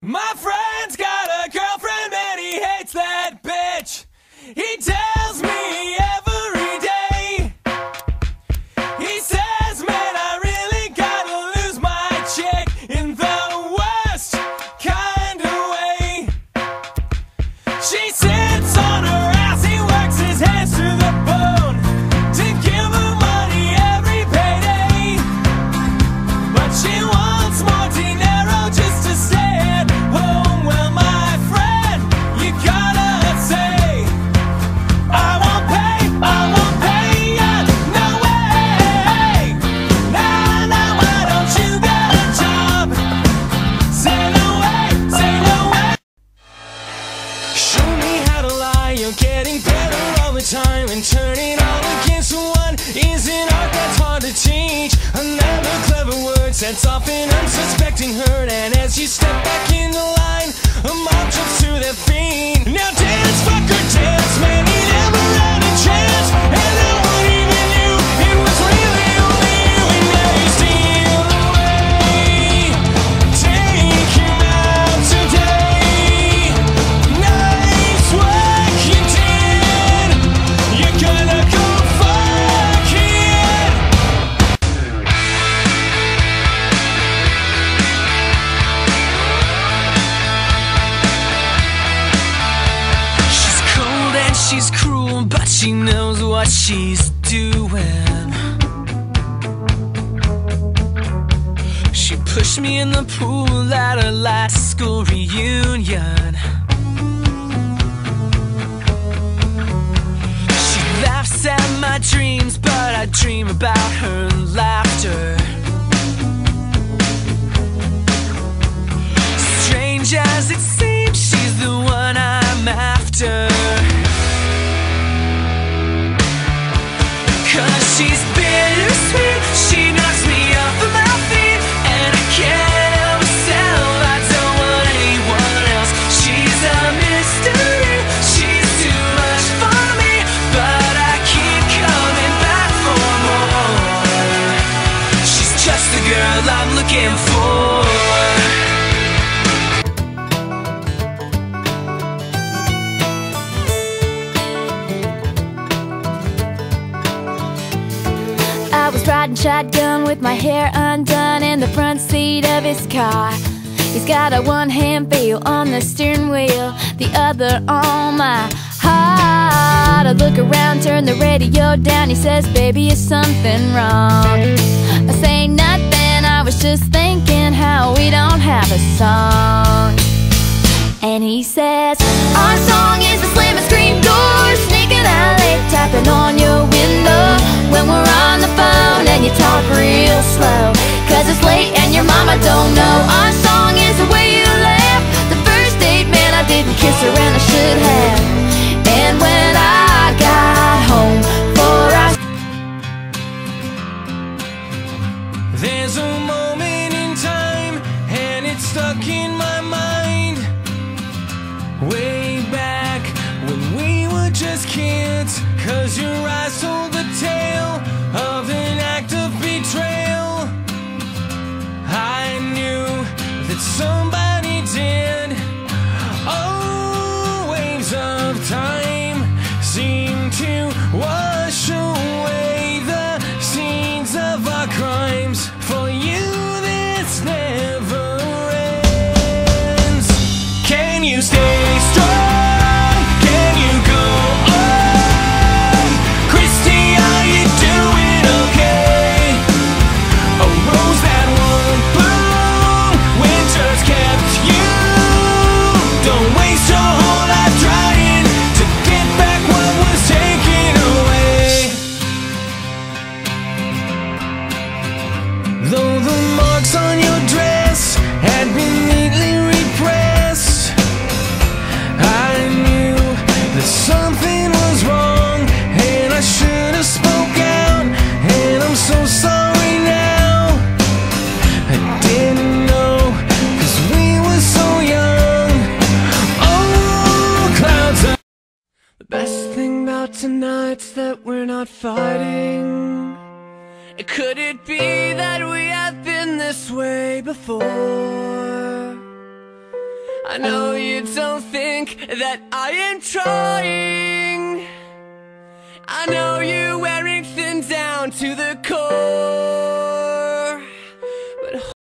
My friend's got a girlfriend and he hates that bitch. He tells me every day. He says, man, I really gotta lose my chick in the worst kind of way. She sits on her ass, he works his hands to the bone to give her money every payday. But she wants more dinero just to stay at home. Well, my friend, you gotta say, I won't pay ya, no way. Nah, nah, why don't you get a job? Say no way, say no way. Show me how to lie, you're getting better all the time. And turning all against one is an art that's hard to teach. Another clever word sets off an unsuspecting hurt. And as you step back in the line, a mob jumps to their feet. Now dance, fucker, dance, man, he never had a chance. And no one even knew it was really only you. And now you steal away. Take him out today. Nice work you did. You're gonna go fuck it. She's cold and she's cruel, but she knows what she's doing. She pushed me in the pool at her last school reunion. She laughs at my dreams, but I dream about her laughter. Strange as it seems, she's the one I'm after. 'Cause she's bittersweet, she knocks me off of my feet. And I can't help myself, I don't want anyone else. She's a mystery, she's too much for me. But I keep coming back for more. She's just the girl I'm looking for. I was riding shotgun with my hair undone in the front seat of his car. He's got a one-hand feel on the steering wheel, the other on my heart. I look around, turn the radio down. He says, baby, is something wrong? I say nothing, I was just thinking how we don't have a song. And he says, our song is the slam and scream door, sneaking alley, tapping on your window when we're on the phone and you talk real slow. 'Cause it's late and your mama don't know. Our song is the way you laugh. The first date, man, I didn't kiss her and I should have. And when I got home for our There's a moment in time, and it's stuck in my mind. Way back when we were just kids. 'Cause your eyes told the tale of an act of betrayal. I knew that somebody did. Oh, waves of time seem to wash away the scenes of our crimes. For you, this never ends. Can you stay strong? Can you go on? Christy, are you doing okay? A rose that won't bloom, winter's kept you. Don't waste your whole life trying to get back what was taken away. Though the marks on your dress had been neatly repressed, I knew that something was wrong, and I should have spoke out. And I'm so sorry now, I didn't know, 'cause we were so young. Oh, clouds are the best thing about tonight's that we're not fighting. Could it be that we have been this way before? I know you don't think that I am trying. I know you're wearing thin down to the core.